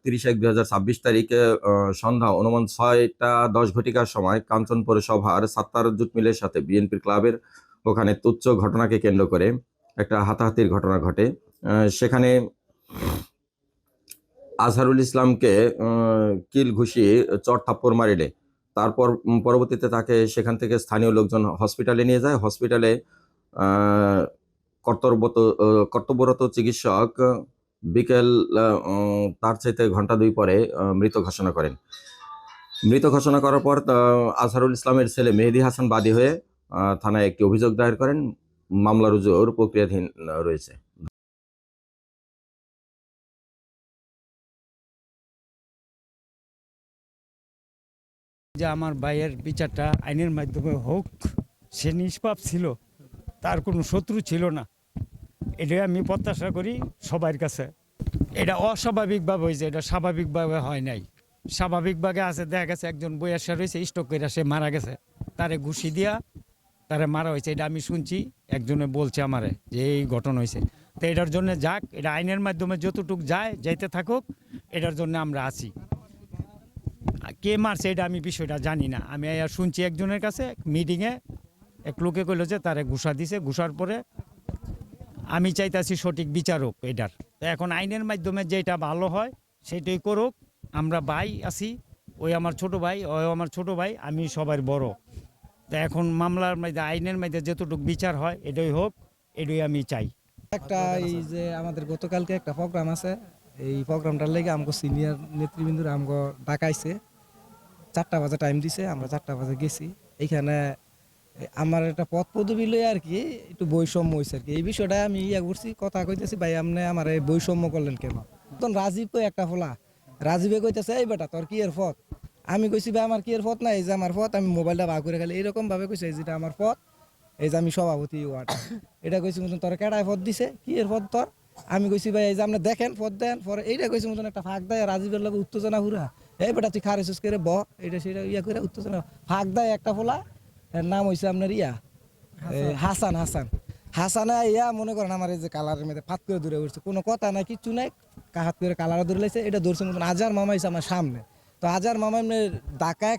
30/1/2026 তারিখে সন্ধ্যা অনুমান 6টা 10 সময় কাঞ্চন পৌরসভার সাত্তার জুট মিলের সাথে বিএনপির ক্লাবের ওখানে তুচ্ছ ঘটনাকে কেন্দ্র করে একটা হাতাহাতির ঘটনা ঘটে। সেখানে আজহারুল ইসলামকে কিল ঘুষিয়ে চড় থাপ্পড় মারিলে তারপর পরবর্তীতে তাকে সেখান থেকে স্থানীয় লোকজন হসপিটালে নিয়ে যায়। হসপিটালে কর্তব্যরত চিকিৎসক বিকেল তার চাইতে ঘন্টা 2 পরে মৃত ঘোষণা করেন। মৃত ঘোষণা করার পর আজহারুল ইসলামের ছেলে মেহেদী হাসান বাদী হয়ে থানায় একটি অভিযোগ দায়ের করেন। মামলা রুজুর প্রক্রিয়াধীন রয়েছে। যে আমার ভাইয়ের বিচারটা আইনের মাধ্যমে হোক, সে নিষ্পাপ ছিল, তার কোনো শত্রু ছিল না, এটাই আমি প্রত্যাশা করি সবার কাছে। এটা অস্বাভাবিকভাবে হয়েছে, এটা স্বাভাবিকভাবে হয় নাই। স্বাভাবিকভাবে আছে, দেখা গেছে একজন বয়সা রয়েছে, স্ট্রোক করে সে মারা গেছে, তারে ঘুষি দিয়া তারে মারা হয়েছে, এটা আমি শুনছি, একজনে বলছে আমারে যে এই ঘটনা হয়েছে। তো এটার জন্য যাক, এটা আইনের মাধ্যমে যতটুকু যাইতে থাকুক, এটার জন্য আমরা আছি। কে মারছে এটা আমি বিষয়টা জানি না, আমি শুনছি একজনের কাছে মিটিংয়ে এক লোকে কইল যে তারে ঘুষা দিছে, ঘুষার পরে আমি চাইতাছি সঠিক বিচার হোক এটার। তো এখন আইনের মাধ্যমে যেটা ভালো হয় সেটাই করুক। আমরা ভাই আছি, ওই আমার ছোট ভাই, ওই আমার ছোট ভাই, আমি সবার বড়। তো এখন মামলার মধ্যে আইনের মধ্যে যতটুকু বিচার হয় এটাই হোক, এটাই আমি চাই। একটা এই যে আমাদের গতকালকে একটা প্রোগ্রাম আছে, এই প্রোগ্রামটার লেগে আমাকে সিনিয়র নেতৃবৃন্দরা আমাকে ডাকাইছে, 4টা বাজে টাইম দিছে, আমরা 4টা বাজে গেছি। এইখানে আমার একটা পদ পদবি লই আর কি একটু বৈষম্য হয়েছে আর কি। এই বিষয়টা আমি করছি, কথা কইতেছি, ভাই আপনি আমার এই বৈষম্য করলেন কেন? তখন রাজীব কই একটা ফোলা, রাজীবে কইতেছে এই বেটা তোর কি এর পথ? আমি কইছি ভাই আমার কি এর পথ না, এই যে আমার পথ, আমি মোবাইলটা বার করে গেলে এইরকম ভাবে কইছে এই যেটা আমার পথ, এই যে আমি সভাপতি ওয়ার্ড, এটা কইছি মতন তোর কেডায় পথ দিছে, কি এর পথ তোর? আমি কইছি ভাই এই যে আপনি দেখেন পথ দেন, পরে এইটা কইছি মতন একটা ফাঁক দেয় রাজীবের লগে উত্তেজনা হুরা, এই বেটা তুই খারেছিস করে ব, এটা সেটা করে উত্তেজনা ফাঁক দেয় একটা ফোলা, এর নাম হইছে আপনার হাসান। হাসানে মনে করেন আমার এই যে কালারের মধ্যে ফাত করে দূরে উঠছে, কোনো কথা নাই, কিচ্ছু নাই, হাত করে কালার ধরে লাইছে, এটা ধরছে মতন আজার মামা হইছে আমার সামনে। তো আজার মামা এমনি ডাকায়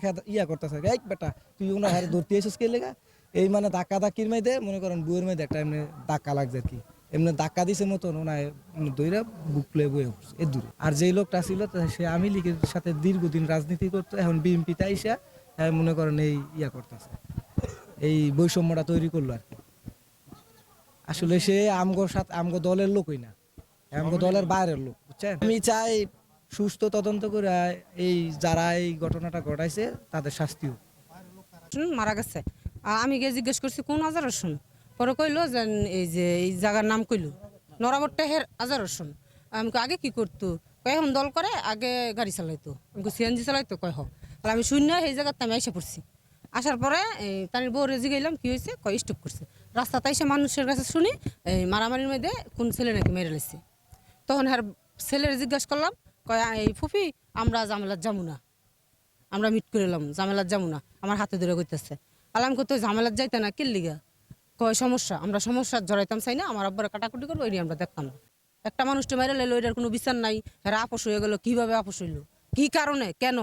করতেছে, এই বেটা তুই ওনার হারে ধরতে এসেছিস কে লেগা? এই মানে ধাক্কা ধাক্কির মেয়েদে মনে করেন বইয়ের মেয়েদে একটা এমনি ধাক্কা লাগছে আর কি, এমনি ধাক্কা দিছে মতন ওনায় দইরা বুকলে বয়ে উঠছে এ দূরে। আর যেই লোকটা ছিল সে আওয়ামী লীগের সাথে দীর্ঘদিন রাজনীতি করতো, এখন বিএনপিতে আইসা মনে করেন এই করতেছে, এই বৈষম্যটা তৈরি করলো আর কি। আসলে সে আমগো দলের লোকই না, আমগো দলের বাইরের লোক, বুঝছেন? আমি চাই সুস্থ তদন্ত করে এই যারা এই ঘটনাটা ঘটাইছে তাদের শাস্তি হোক। মারা গেছে, আমি গিয়ে জিজ্ঞেস করছি কোন আজার রসুন, পরে কইলো যে এই যে এই জায়গার নাম কইলো নরাবরটেহের আজার রসুন। আমি আগে কি করতো, এখন দল করে, আগে গাড়ি চালাইতো, আমি সিএনজি চালাইতো, কয় হোক। আমি শূন্য এই জায়গাতে আমি এসে পড়ছি, আসার পরে তার বউরে জিগাইলাম কি হয়েছে, কয় স্টক করছে। রাস্তাতে এসে মানুষের কাছে শুনি এই মারামারির মধ্যে কোন ছেলে নাকি মেরে লেছে। তখন হ্যাঁ ছেলের জিজ্ঞাসা করলাম, কয় এই ফুফি আমরা জামেলার যাবো না, আমরা মিট করে এলাম, জামেলার যাবো না, আমার হাতে ধরে কইতেছে। আলাম করতে জামেলার যাইতে না কে লিগা, কয় সমস্যা, আমরা সমস্যা জড়াইতাম চাই না, আমার আব্বার কাটাকুটি করবো এটি আমরা দেখতাম না। একটা মানুষটা মেরে লাইলো, এটার কোনো বিচার নাই, এরা আপোষ হয়ে গেল, কিভাবে আপোষ হইলো, কি কারণে, কেন?